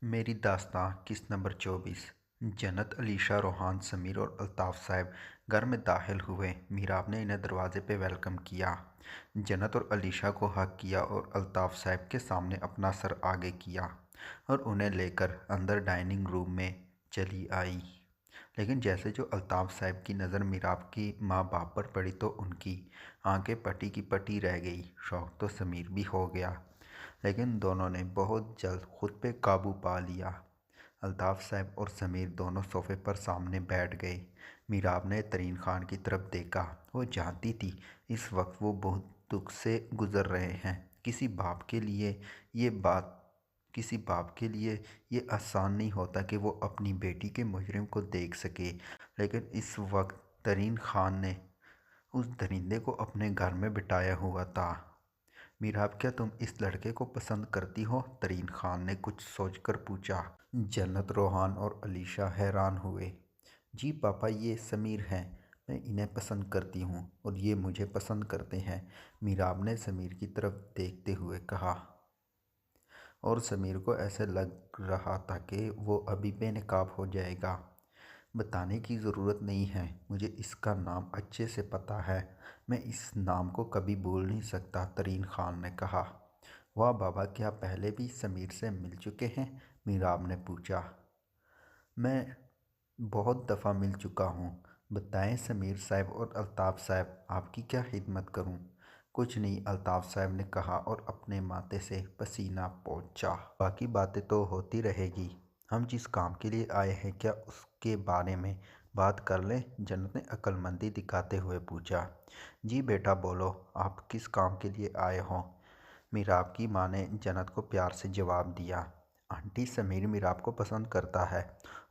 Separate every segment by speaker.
Speaker 1: मेरी दास्तां किस्त नंबर 24। जन्नत, अलीशा, रोहान, समीर और अल्ताफ़ साहब घर में दाखिल हुए। मीराब ने इन्हें दरवाज़े पे वेलकम किया। जन्नत और अलीशा को हक किया और अल्ताफ़ साहब के सामने अपना सर आगे किया और उन्हें लेकर अंदर डाइनिंग रूम में चली आई। लेकिन जैसे जो अल्ताफ़ साहब की नज़र मीराब की माँ बाप पर पड़ी तो उनकी आंखें पटी की पटी रह गई। शौक तो समीर भी हो गया, लेकिन दोनों ने बहुत जल्द खुद पे काबू पा लिया। अल्ताफ़ साहब और समीर दोनों सोफ़े पर सामने बैठ गए। मीराब ने तरीन खान की तरफ देखा। वो जानती थी इस वक्त वो बहुत दुख से गुज़र रहे हैं। किसी बाप के लिए ये आसान नहीं होता कि वो अपनी बेटी के मुजरिम को देख सके, लेकिन इस वक्त तरीन खान ने उस दरिंदे को अपने घर में बिठाया हुआ था। मीराब, क्या तुम इस लड़के को पसंद करती हो? तरीन खान ने कुछ सोचकर पूछा। जन्नत, रोहान और अलीशा हैरान हुए। जी पापा, ये समीर हैं। मैं इन्हें पसंद करती हूँ और ये मुझे पसंद करते हैं, मीराब ने समीर की तरफ देखते हुए कहा। और समीर को ऐसे लग रहा था कि वो अभी बेनकाब हो जाएगा। बताने की ज़रूरत नहीं है, मुझे इसका नाम अच्छे से पता है। मैं इस नाम को कभी भूल नहीं सकता, तरीन खान ने कहा। वाह बाबा, क्या पहले भी समीर से मिल चुके हैं? मीराब ने पूछा। मैं बहुत दफ़ा मिल चुका हूँ। बताएं समीर साहब और अल्ताफ़ साहब, आपकी क्या खिदमत करूँ? कुछ नहीं, अल्ताफ़ साहब ने कहा और अपने माथे से पसीना पोंछा। बाकी बातें तो होती रहेगी। हम जिस काम के लिए आए हैं, क्या उसके बारे में बात कर लें? जन्नत ने अक्लमंदी दिखाते हुए पूछा। जी बेटा बोलो, आप किस काम के लिए आए हो? मीराब की माँ ने जन्नत को प्यार से जवाब दिया। आंटी, समीर मीराब को पसंद करता है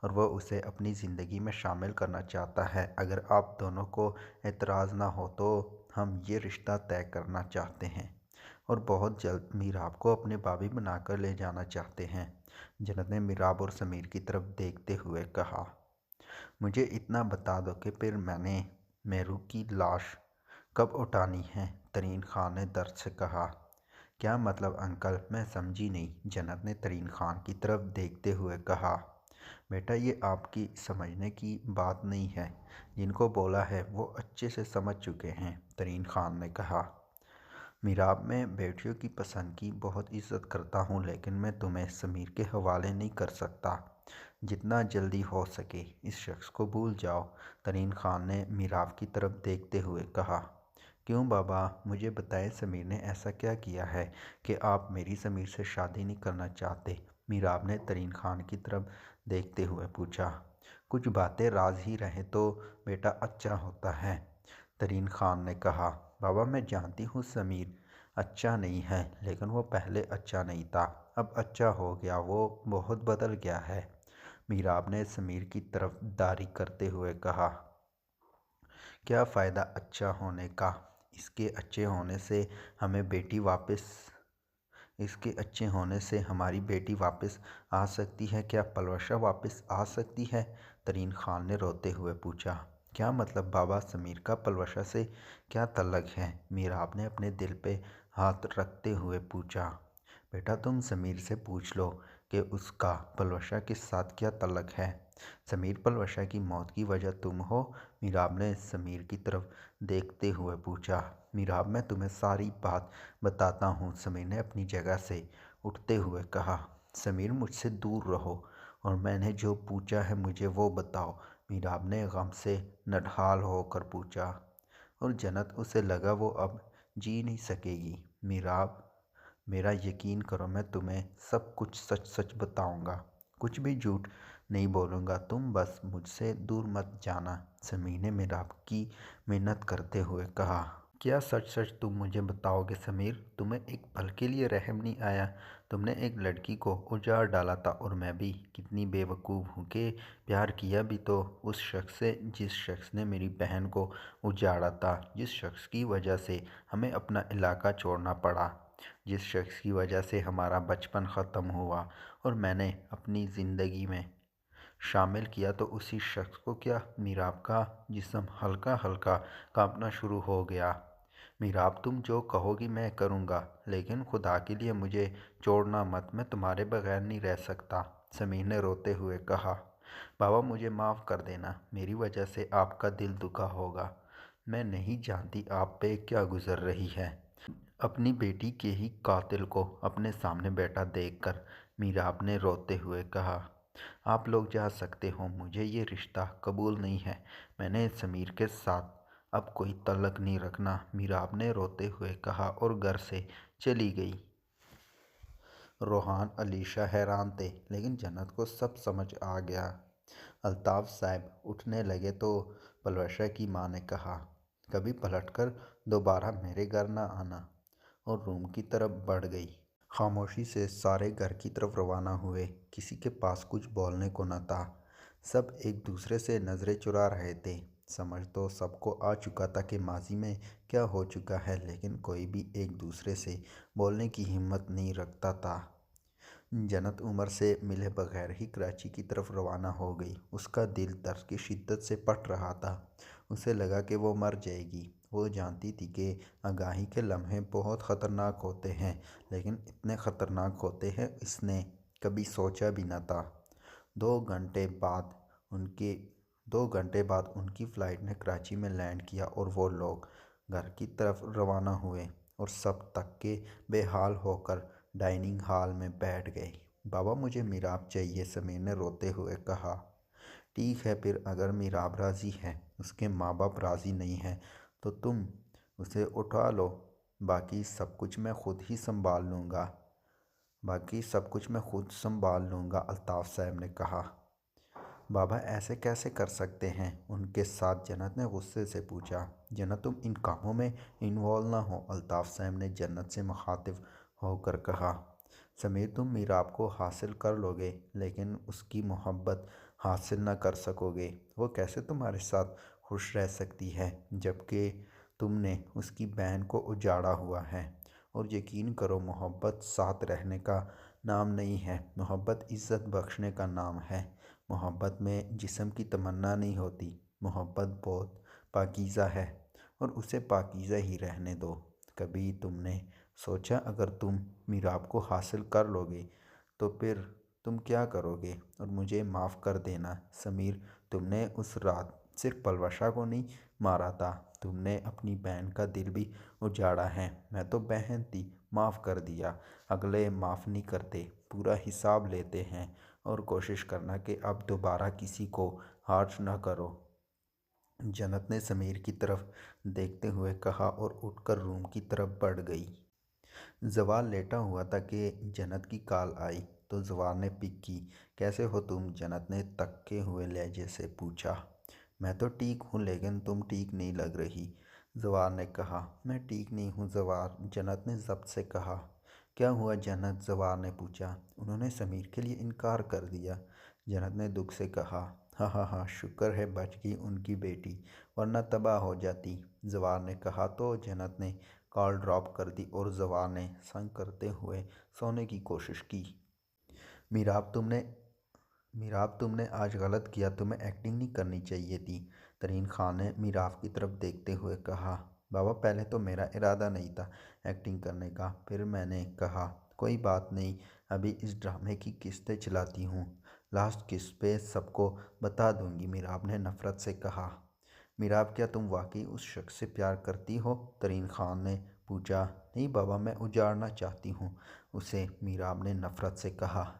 Speaker 1: और वह उसे अपनी ज़िंदगी में शामिल करना चाहता है। अगर आप दोनों को एतराज़ ना हो तो हम ये रिश्ता तय करना चाहते हैं और बहुत जल्द मीराब को अपने भाभी बनाकर ले जाना चाहते हैं, जन्नत ने मीराब और समीर की तरफ देखते हुए कहा। मुझे इतना बता दो कि फिर मैंने मेरू की लाश कब उठानी है? तरीन खान ने दर्द से कहा। क्या मतलब अंकल, मैं समझी नहीं, जन्नत ने तरीन खान की तरफ देखते हुए कहा। बेटा, ये आपकी समझने की बात नहीं है। जिनको बोला है वो अच्छे से समझ चुके हैं, तरीन खान ने कहा। मीराब, मैं बेटियों की पसंद की बहुत इज्जत करता हूँ, लेकिन मैं तुम्हें समीर के हवाले नहीं कर सकता। जितना जल्दी हो सके इस शख्स को भूल जाओ, तरीन खान ने मीराब की तरफ देखते हुए कहा। क्यों बाबा, मुझे बताएं, समीर ने ऐसा क्या किया है कि आप मेरी समीर से शादी नहीं करना चाहते? मीराब ने तरीन खान की तरफ देखते हुए पूछा। कुछ बातें राज ही रहे तो बेटा अच्छा होता है, तरीन खान ने कहा। बाबा, मैं जानती हूँ समीर अच्छा नहीं है, लेकिन वो पहले अच्छा नहीं था, अब अच्छा हो गया, वो बहुत बदल गया है, मीराब ने समीर की तरफ दारी करते हुए कहा। क्या फ़ायदा अच्छा होने का? इसके अच्छे होने से हमें बेटी वापस इसके अच्छे होने से हमारी बेटी वापस आ सकती है? क्या पलवशा वापस आ सकती है? तरीन खान ने रोते हुए पूछा। क्या मतलब बाबा, समीर का पलवशा से क्या तल्लक है? मीराब ने अपने दिल पे हाथ रखते हुए पूछा। बेटा, तुम समीर से पूछ लो कि उसका पलवशा के साथ क्या तल्लक है। समीर पलवशा की मौत की वजह तुम हो? मीराब ने समीर की तरफ देखते हुए पूछा। मीराब, मैं तुम्हें सारी बात बताता हूँ, समीर ने अपनी जगह से उठते हुए कहा। समीर, मुझसे दूर रहो और मैंने जो पूछा है मुझे वो बताओ, मीराब ने गम से नढाल होकर पूछा। और जन्नत, उसे लगा वो अब जी नहीं सकेगी। मीराब, मेरा यकीन करो, मैं तुम्हें सब कुछ सच सच बताऊंगा, कुछ भी झूठ नहीं बोलूँगा, तुम बस मुझसे दूर मत जाना, समीर ने मीराब की मिन्नत करते हुए कहा। क्या सच सच तुम मुझे बताओगे समीर? तुम्हें एक पल के लिए रहम नहीं आया? तुमने एक लड़की को उजाड़ डाला था और मैं भी कितनी बेवकूफ़ हूँ कि प्यार किया भी तो उस शख्स से जिस शख्स ने मेरी बहन को उजाड़ा था, जिस शख्स की वजह से हमें अपना इलाका छोड़ना पड़ा, जिस शख्स की वजह से हमारा बचपन ख़त्म हुआ और मैंने अपनी ज़िंदगी में शामिल किया, तो उसी शख्स को क्या? मीराब का जिस्म हल्का हल्का कांपना शुरू हो गया। मीराब, तुम जो कहोगी मैं करूँगा, लेकिन खुदा के लिए मुझे छोड़ना मत, मैं तुम्हारे बगैर नहीं रह सकता। समीर ने रोते हुए कहा, बाबा मुझे माफ़ कर देना, मेरी वजह से आपका दिल दुखा होगा। मैं नहीं जानती आप पे क्या गुजर रही है। अपनी बेटी के ही कातिल को अपने सामने बैठा देखकर मीराब ने रोते हुए कहा, आप लोग जा सकते हो, मुझे ये रिश्ता कबूल नहीं है। मैंने समीर के साथ अब कोई तल्लक नहीं रखना, मीराब ने रोते हुए कहा और घर से चली गई। रोहान अलीशा हैरान थे, लेकिन जन्नत को सब समझ आ गया। अल्ताफ़ साहब उठने लगे तो पलवशा की माँ ने कहा, कभी पलटकर दोबारा मेरे घर ना आना, और रूम की तरफ बढ़ गई। खामोशी से सारे घर की तरफ रवाना हुए। किसी के पास कुछ बोलने को न था। सब एक दूसरे से नज़रें चुरा रहे थे। समझ तो सबको आ चुका था कि माजी में क्या हो चुका है, लेकिन कोई भी एक दूसरे से बोलने की हिम्मत नहीं रखता था। जन्नत उमर से मिले बगैर ही कराची की तरफ रवाना हो गई। उसका दिल दर्द की शिद्दत से पट रहा था। उसे लगा कि वो मर जाएगी। वो जानती थी कि आगाही के लम्हे बहुत ख़तरनाक होते हैं, लेकिन इतने ख़तरनाक होते हैं इसने कभी सोचा भी न था। 2 घंटे बाद उनके 2 घंटे बाद उनकी फ़्लाइट ने कराची में लैंड किया और वो लोग घर की तरफ रवाना हुए और सब तक के बेहाल होकर डाइनिंग हॉल में बैठ गए। बाबा मुझे मीराब चाहिए, समीर ने रोते हुए कहा। ठीक है, फिर अगर मीराब राज़ी है, उसके माँ बाप राज़ी नहीं हैं तो तुम उसे उठा लो, बाकी सब कुछ मैं खुद संभाल लूँगा, अल्ताफ़ साहब ने कहा। बाबा ऐसे कैसे कर सकते हैं उनके साथ, जन्नत ने गुस्से से पूछा। जन्नत तुम इन कामों में इन्वॉल्व ना हो, अल्ताफ़ साहब ने जन्नत से मुखातिब होकर कहा। समीर तुम मीराब को हासिल कर लोगे, लेकिन उसकी मोहब्बत हासिल ना कर सकोगे। वो कैसे तुम्हारे साथ खुश रह सकती है जबकि तुमने उसकी बहन को उजाड़ा हुआ है। और यकीन करो, मोहब्बत साथ रहने का नाम नहीं है, मोहब्बत इज़्ज़त बख्शने का नाम है। मोहब्बत में जिस्म की तमन्ना नहीं होती। मोहब्बत बहुत पाकीज़ा है और उसे पाकीज़ा ही रहने दो। कभी तुमने सोचा अगर तुम मीराब को हासिल कर लोगे तो फिर तुम क्या करोगे। और मुझे माफ़ कर देना समीर, तुमने उस रात सिर्फ पलवशा को नहीं मारा था, तुमने अपनी बहन का दिल भी उजाड़ा है। मैं तो बहन थी, माफ़ कर दिया। अगले माफ़ नहीं करते, पूरा हिसाब लेते हैं। और कोशिश करना कि अब दोबारा किसी को हर्ट ना करो। जन्नत ने समीर की तरफ देखते हुए कहा और उठकर रूम की तरफ बढ़ गई। जवाल लेटा हुआ था कि जन्नत की कॉल आई तो जवाल ने पिक की। कैसे हो तुम, जन्नत ने तक्के हुए लहजे से पूछा। मैं तो ठीक हूँ, लेकिन तुम ठीक नहीं लग रही, जवाल ने कहा। मैं ठीक नहीं हूँ जवाल, जन्नत ने ज़ब्त से कहा। क्या हुआ जन्नत, जवाल ने पूछा। उन्होंने समीर के लिए इनकार कर दिया, जन्नत ने दुख से कहा। हाँ हाँ हाँ, शुक्र है बच गई उनकी बेटी, वरना तबाह हो जाती, जवाल ने कहा। तो जन्नत ने कॉल ड्रॉप कर दी और जवाल ने संग करते हुए सोने की कोशिश की। मीराब तुमने मीराब तुमने आज गलत किया, तुम्हें एक्टिंग नहीं करनी चाहिए थी, तरीन खान ने मीराब की तरफ देखते हुए कहा। बाबा पहले तो मेरा इरादा नहीं था एक्टिंग करने का, फिर मैंने कहा कोई बात नहीं, अभी इस ड्रामे की किस्तें चलाती हूँ, लास्ट किस्त पे सबको बता दूंगी, मीराब ने नफ़रत से कहा। मीराब क्या तुम वाकई उस शख्स से प्यार करती हो, तरीन खान ने पूछा। नहीं बाबा, मैं उजाड़ना चाहती हूँ उसे, मीराब ने नफ़रत से कहा।